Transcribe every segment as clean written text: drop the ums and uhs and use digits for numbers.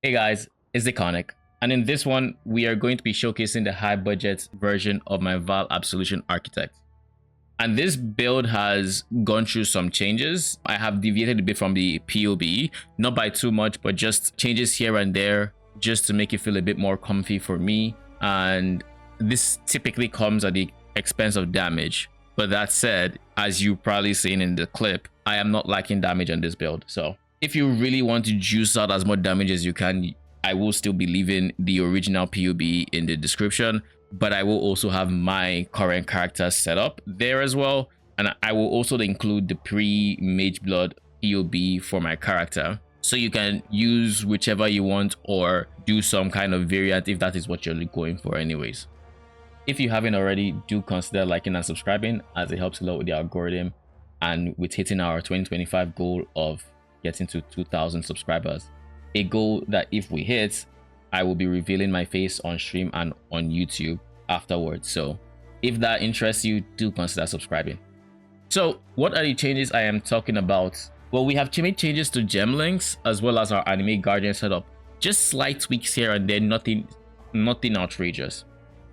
Hey guys, it's Iconic, and in this one, we are going to be showcasing the high budget version of my Vaal Absolution Architect. And this build has gone through some changes. I have deviated a bit from the POB, not by too much, but just changes here and there, just to make it feel a bit more comfy for me. And this typically comes at the expense of damage. But that said, as you probably seen in the clip, I am not lacking damage on this build. So if you really want to juice out as much damage as you can, I will still be leaving the original POB in the description, but I will also have my current character set up there as well. And I will also include the pre-Mage Blood POB for my character. So you can use whichever you want or do some kind of variant if that is what you're going for anyways. If you haven't already, do consider liking and subscribing, as it helps a lot with the algorithm and with hitting our 2025 goal of getting to 2,000 subscribers. A goal that if we hit, I will be revealing my face on stream and on YouTube afterwards. So if that interests you, do consider subscribing. So what are the changes I am talking about? Well, we have made changes to gem links as well as our anime guardian setup. Just slight tweaks here and there, nothing outrageous.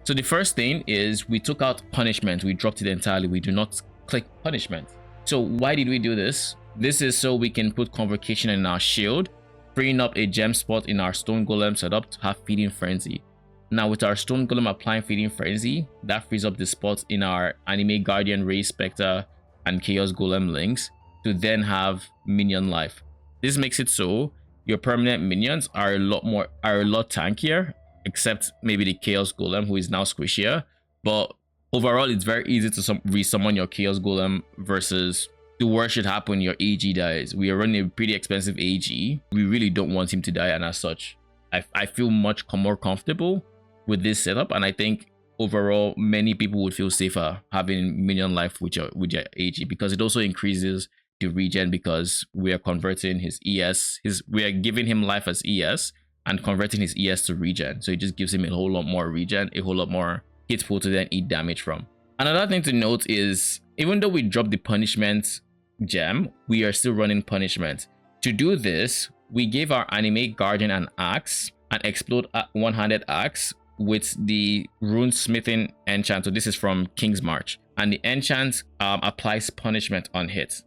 So the first thing is we took out punishment. We dropped it entirely. We do not click punishment. So why did we do this? This is so we can put convocation in our shield, freeing up a gem spot in our stone golem setup to have feeding frenzy. Now with our stone golem applying feeding frenzy, that frees up the spots in our anime guardian, ray spectre, and chaos golem links to then have minion life. This makes it so your permanent minions are a lot tankier, except maybe the chaos golem, who is now squishier. But overall, it's very easy to resummon your chaos golem versus the worst should happen, your AG dies. We are running a pretty expensive AG. We really don't want him to die, and as such, I feel much more comfortable with this setup, and I think overall many people would feel safer having minion life with your AG, because it also increases the regen, because we are converting his ES, we are giving him life as ES and converting his ES to regen. So it just gives him a whole lot more regen, a whole lot more hit pool to then eat damage from. Another thing to note is, even though we dropped the punishment gem, we are still running punishment. To do this, we gave our anime guardian an axe, an explode one-handed axe with the rune smithing enchant. So this is from King's March, and the enchant applies punishment on hit.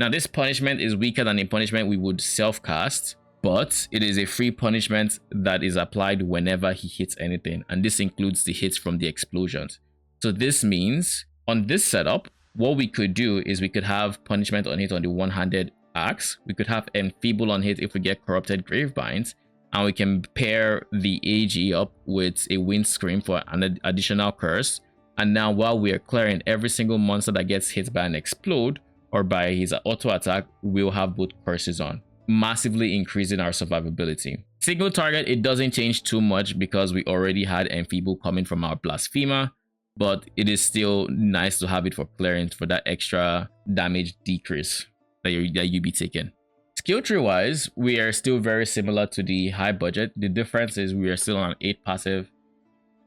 Now this punishment is weaker than a punishment we would self-cast, but it is a free punishment that is applied whenever he hits anything, and this includes the hits from the explosions. So this means on this setup, what we could do is we could have punishment on hit on the one-handed axe. We could have enfeeble on hit if we get corrupted gravebinds, and we can pair the AG up with a windscreen for an additional curse. And now while we are clearing, every single monster that gets hit by an explode or by his auto attack will have both curses on, massively increasing our survivability. Single target, it doesn't change too much because we already had enfeeble coming from our blasphemer, but it is still nice to have it for clearance for that extra damage decrease that you be taking. Skill tree wise, we are still very similar to the high budget. The difference is we are still on 8 passive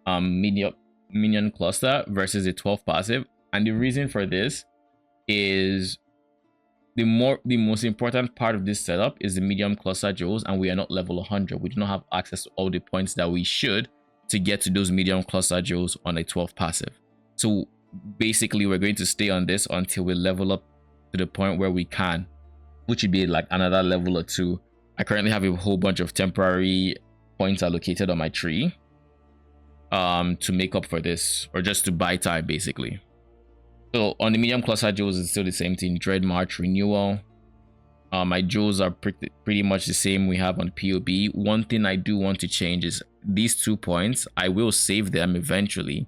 minion cluster versus a 12 passive, and the reason for this is the most important part of this setup is the medium cluster jewels, and we are not level 100. We do not have access to all the points that we should to get to those medium cluster jewels on a 12 passive. So basically we're going to stay on this until we level up to the point where we can, which would be like another level or 2. I currently have a whole bunch of temporary points allocated on my tree to make up for this, or just to buy time basically. So on the medium cluster jewels, it's still the same thing. Dread March renewal. My jewels are pretty much the same we have on POB. One thing I do want to change is these 2 points. I will save them eventually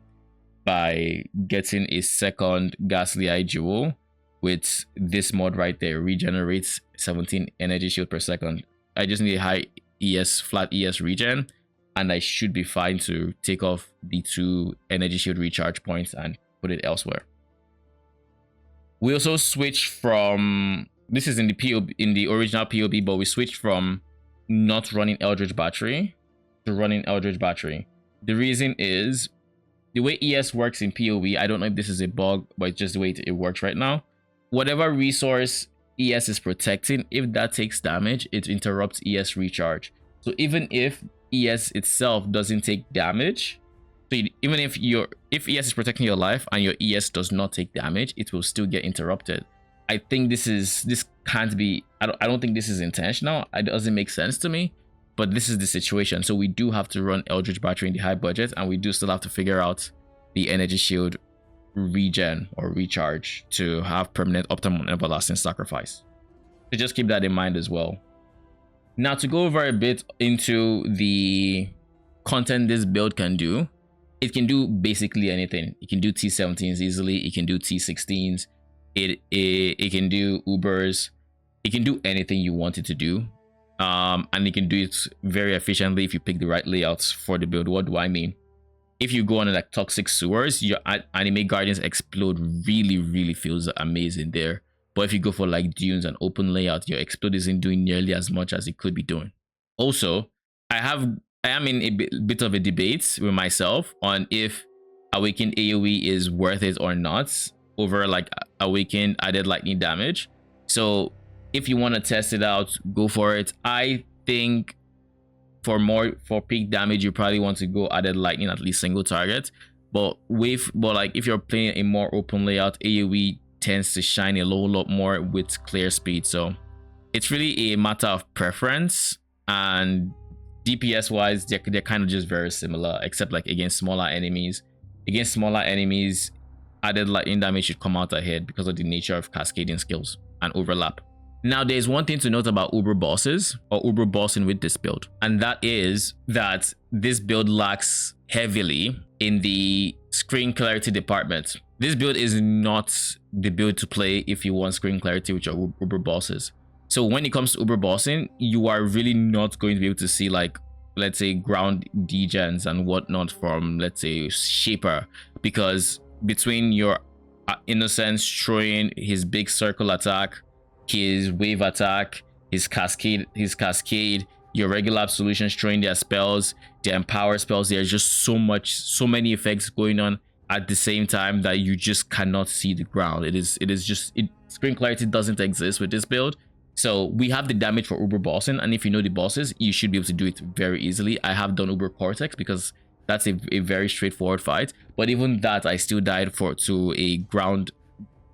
by getting a second Ghastly Eye jewel with this mod right there. Regenerates 17 energy shield per second. I just need a high ES, flat ES regen, and I should be fine to take off the 2 energy shield recharge points and put it elsewhere. We also switched from, this is in the original POB, but we switched from not running Eldritch Battery to running Eldritch Battery. The reason is the way ES works in POB. I don't know if this is a bug, but it's just the way it works right now. Whatever resource ES is protecting, if that takes damage, it interrupts ES recharge. So even if ES itself doesn't take damage, so even if ES is protecting your life and your ES does not take damage, it will still get interrupted. I think this can't be, I don't think this is intentional. It doesn't make sense to me, but this is the situation. So we do have to run Eldritch Battery in the high budget, and we do still have to figure out the energy shield regen or recharge to have permanent optimum everlasting sacrifice. So just keep that in mind as well. Now to go over a bit into the content this build can do, it can do basically anything. It can do T17s easily, it can do T16s, it can do Ubers, it can do anything you want it to do. And it can do it very efficiently if you pick the right layouts for the build. What do I mean? If you go on like toxic sewers, your anime guardians explode really feels amazing there. But if you go for like dunes and open layout, your explode isn't doing nearly as much as it could be doing. Also, I am in a bit of a debate with myself on if awakened AoE is worth it or not over like awakened added lightning damage. So if you want to test it out, go for it. I think for peak damage, you probably want to go added lightning, at least single target. But like if you're playing a more open layout, AoE tends to shine a lot more with clear speed. So it's really a matter of preference, and DPS wise, they're kind of just very similar, except like against smaller enemies. Against smaller enemies, added lightning damage should come out ahead because of the nature of cascading skills and overlap. Now, there's one thing to note about Uber bosses or Uber bossing with this build, and that is that this build lacks heavily in the screen clarity department. This build is not the build to play if you want screen clarity with your Uber bosses. So when it comes to Uber bossing, you are really not going to be able to see like, let's say, ground degens and whatnot from, let's say, Shaper, because between your Innocence throwing his big circle attack, his wave attack, his cascade, your regular absolutions throwing their spells, their empower spells, there's just so many effects going on at the same time that you just cannot see the ground. Screen clarity doesn't exist with this build. So we have the damage for Uber bossing, and if you know the bosses, you should be able to do it very easily. I have done Uber Cortex because that's a very straightforward fight, but even that I still died to a ground,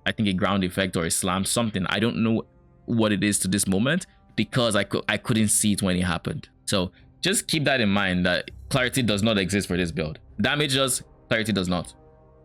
I think a ground effect or a slam, something. I don't know what it is to this moment because I couldn't see it when it happened. So just keep that in mind, that clarity does not exist for this build. Damage does, clarity does not.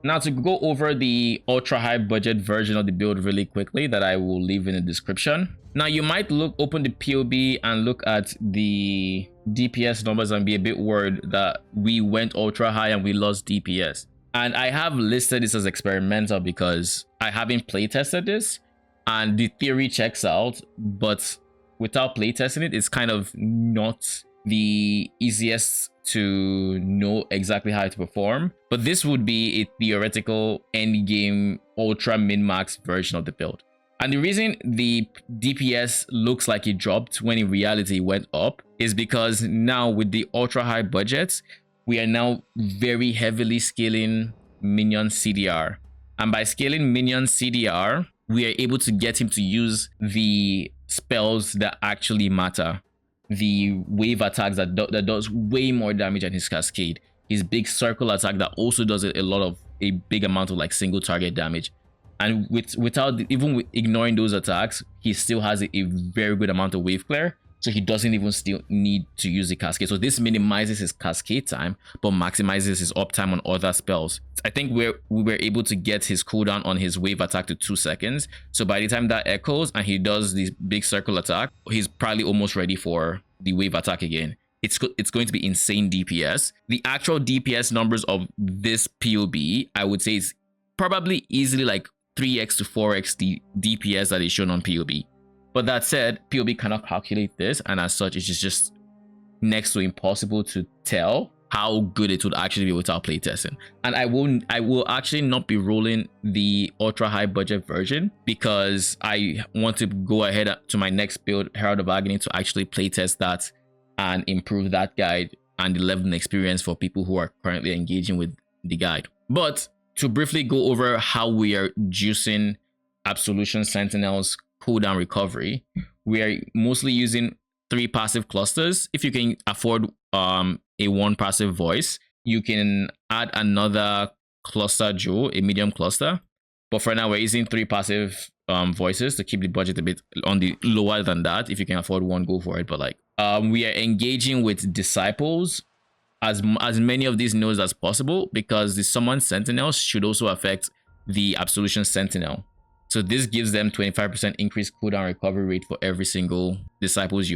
Now to go over the ultra high budget version of the build really quickly that I will leave in the description. Now you might open the POB and look at the DPS numbers and be a bit worried that we went ultra high and we lost DPS. And I have listed this as experimental because I haven't play tested this, and the theory checks out, but without play testing it, it's kind of not the easiest to know exactly how to perform. But this would be a theoretical end game ultra min-max version of the build. And the reason the DPS looks like it dropped when in reality it went up is because now with the ultra high budgets, we are now very heavily scaling minion CDR. And by scaling minion CDR, we are able to get him to use the spells that actually matter. The wave attacks that does way more damage than his cascade. His big circle attack that also does a big amount of like single target damage. And without ignoring those attacks, he still has a very good amount of wave clear. So he doesn't even still need to use the cascade. So this minimizes his cascade time, but maximizes his uptime on other spells. I think we were able to get his cooldown on his wave attack to 2 seconds. So by the time that echoes and he does this big circle attack, he's probably almost ready for the wave attack again. It's going to be insane DPS. The actual DPS numbers of this POB, I would say, is probably easily like 3x to 4x the DPS that is shown on POB. But that said, POB cannot calculate this, and as such, it's just next to impossible to tell how good it would actually be without playtesting. And I will actually not be rolling the ultra high budget version because I want to go ahead to my next build, Herald of Agony, to actually playtest that and improve that guide and the level of experience for people who are currently engaging with the guide. But to briefly go over how we are juicing Absolution Sentinels cooldown recovery, we are mostly using 3 passive clusters. If you can afford a 1 passive voice, you can add another cluster jewel, a medium cluster. But for now, we're using 3 passive voices to keep the budget a bit on the lower than that. If you can afford 1, go for it. But like we are engaging with disciples as many of these nodes as possible, because the summon sentinels should also affect the absolution sentinel. So this gives them 25% increased cooldown recovery rate for every single disciples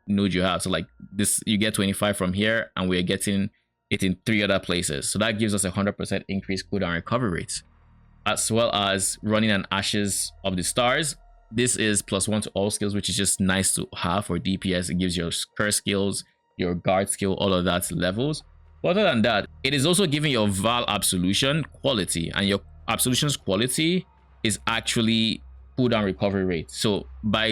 node you have. So like this, you get 25 from here, and we're getting it in 3 other places. So that gives us 100% increased cooldown recovery rates, as well as running an Ashes of the Stars. This is +1 to all skills, which is just nice to have for DPS. It gives your curse skills, your guard skill, all of that levels. But other than that, it is also giving your Vaal Absolution quality, and your Absolution's quality is actually cooldown recovery rate. So by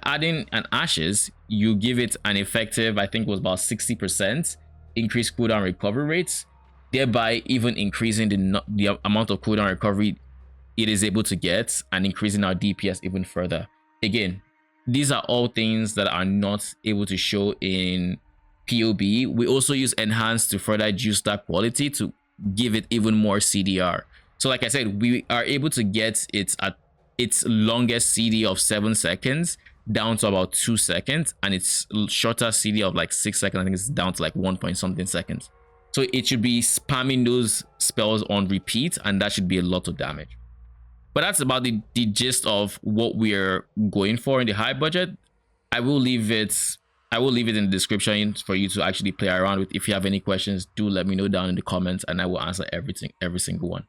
adding an Ashes, you give it an effective, I think it was about 60% increased cooldown recovery rates, thereby even increasing the amount of cooldown recovery it is able to get, and increasing our DPS even further. Again, these are all things that are not able to show in POB. We also use enhance to further juice that quality to give it even more CDR. So like I said, we are able to get it at its longest CD of 7 seconds down to about 2 seconds, and its shorter CD of like 6 seconds, I think it's down to like 1 point something seconds. So it should be spamming those spells on repeat, and that should be a lot of damage. But that's about the gist of what we're going for in the high budget. I will leave it in the description for you to actually play around with. If you have any questions, do let me know down in the comments, and I will answer every single one.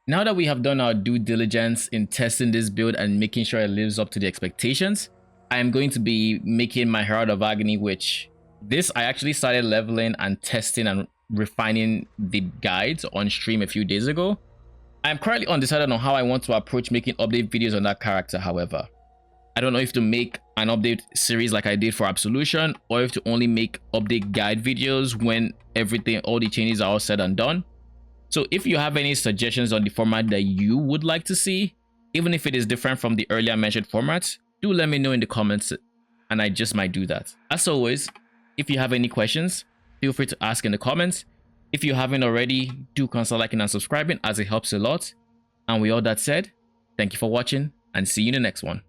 Now that we have done our due diligence in testing this build and making sure it lives up to the expectations, I am going to be making my Herald of Agony, which this I actually started leveling and testing and refining the guides on stream a few days ago. I'm currently undecided on how I want to approach making update videos on that character. However, I don't know if to make an update series like I did for Absolution, or if to only make update guide videos when all the changes are all said and done. So if you have any suggestions on the format that you would like to see, even if it is different from the earlier mentioned formats, do let me know in the comments, and I just might do that. As always, if you have any questions, feel free to ask in the comments. If you haven't already, do consider liking and subscribing, as it helps a lot. And with all that said, thank you for watching, and see you in the next one.